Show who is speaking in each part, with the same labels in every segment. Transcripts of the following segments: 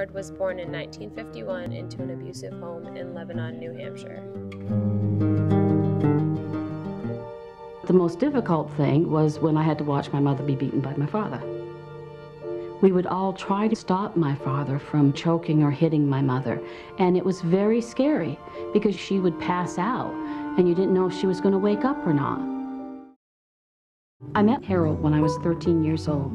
Speaker 1: Howard was born in 1951 into an abusive home in Lebanon, New Hampshire.
Speaker 2: The most difficult thing was when I had to watch my mother be beaten by my father. We would all try to stop my father from choking or hitting my mother, and it was very scary because she would pass out and you didn't know if she was going to wake up or not. I met Harold when I was 13 years old.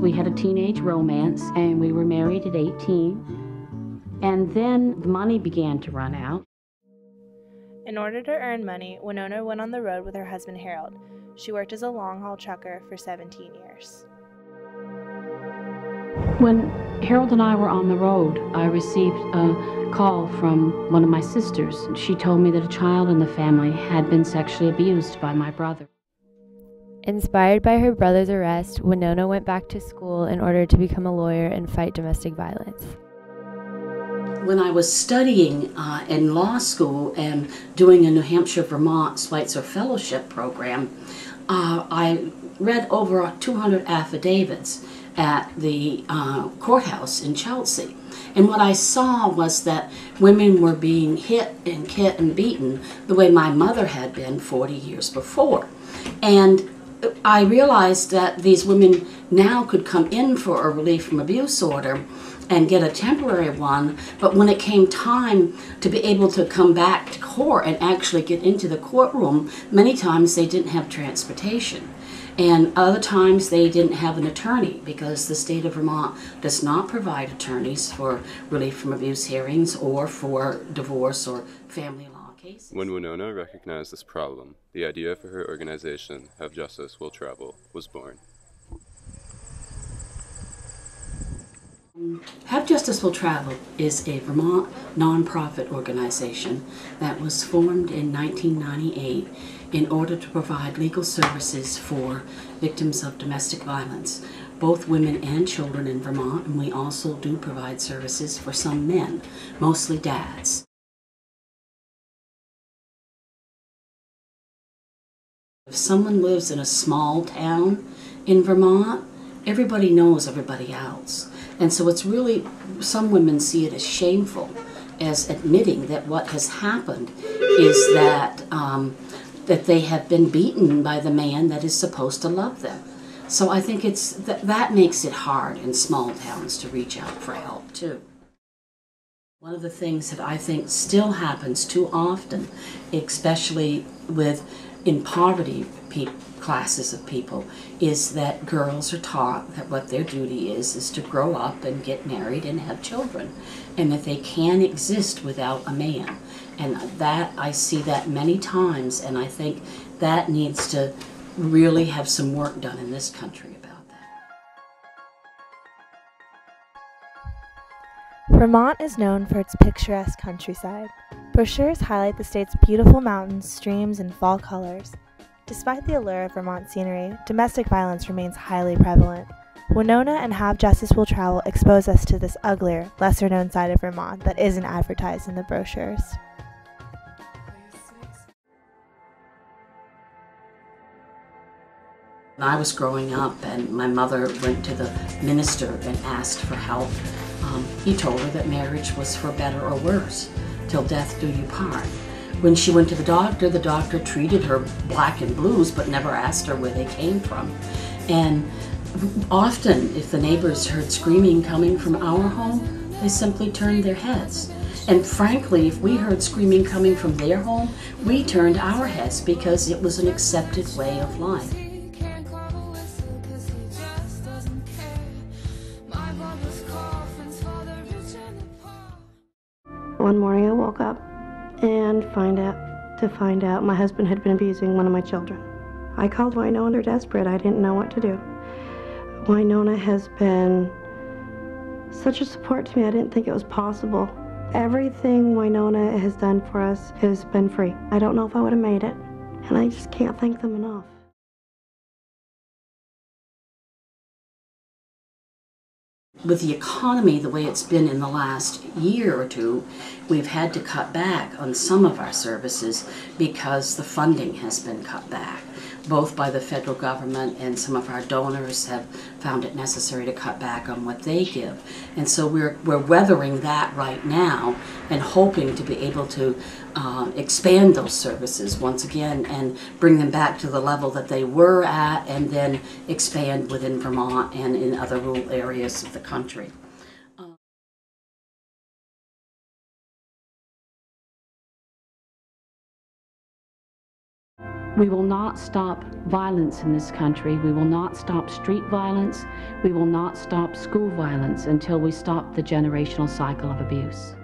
Speaker 2: We had a teenage romance and we were married at 18, and then the money began to run out.
Speaker 3: In order to earn money, Wynona went on the road with her husband Harold. She worked as a long-haul trucker for 17 years.
Speaker 2: When Harold and I were on the road, I received a call from one of my sisters. She told me that a child in the family had been sexually abused by my brother.
Speaker 4: Inspired by her brother's arrest, Wynona went back to school in order to become a lawyer and fight domestic violence.
Speaker 2: When I was studying in law school and doing a New Hampshire-Vermont Schweitzer Fellowship program, I read over 200 affidavits at the courthouse in Chelsea. And what I saw was that women were being hit and beaten the way my mother had been 40 years before. And I realized that these women now could come in for a relief from abuse order and get a temporary one, but when it came time to be able to come back to court and actually get into the courtroom, many times they didn't have transportation. And other times they didn't have an attorney because the state of Vermont does not provide attorneys for relief from abuse hearings or for divorce or family law cases.
Speaker 5: When Wynona recognized this problem, the idea for her organization, HaveJusticeWillTravel, was born.
Speaker 2: HaveJusticeWillTravel is a Vermont nonprofit organization that was formed in 1998 in order to provide legal services for victims of domestic violence, both women and children in Vermont, and we also do provide services for some men, mostly dads. If someone lives in a small town in Vermont, everybody knows everybody else. And so it's really, some women see it as shameful, as admitting that what has happened is that that they have been beaten by the man that is supposed to love them. So I think it's that makes it hard in small towns to reach out for help too. One of the things that I think still happens too often, especially in poverty classes of people, is that girls are taught that what their duty is to grow up and get married and have children, and that they can't exist without a man. And that, I see that many times, and I think that needs to really have some work done in this country about that.
Speaker 3: Vermont is known for its picturesque countryside. Brochures highlight the state's beautiful mountains, streams, and fall colors. Despite the allure of Vermont scenery, domestic violence remains highly prevalent. Wynona and HaveJusticeWillTravel expose us to this uglier, lesser-known side of Vermont that isn't advertised in the brochures.
Speaker 2: When I was growing up and my mother went to the minister and asked for help, he told her that marriage was for better or worse, till death do you part. When she went to the doctor treated her black and blues but never asked her where they came from. And often, if the neighbors heard screaming coming from our home, they simply turned their heads. And frankly, if we heard screaming coming from their home, we turned our heads because it was an accepted way of life.
Speaker 6: One morning I woke up and find out my husband had been abusing one of my children. I called Wynona desperate. I didn't know what to do. Wynona has been such a support to me. I didn't think it was possible. Everything Wynona has done for us has been free. I don't know if I would have made it, and I just can't thank them enough.
Speaker 2: With the economy the way it's been in the last year or two, we've had to cut back on some of our services because the funding has been cut back. both by the federal government, and some of our donors have found it necessary to cut back on what they give. And so we're weathering that right now and hoping to be able to expand those services once again and bring them back to the level that they were at, and then expand within Vermont and in other rural areas of the country. We will not stop violence in this country. We will not stop street violence. We will not stop school violence until we stop the generational cycle of abuse.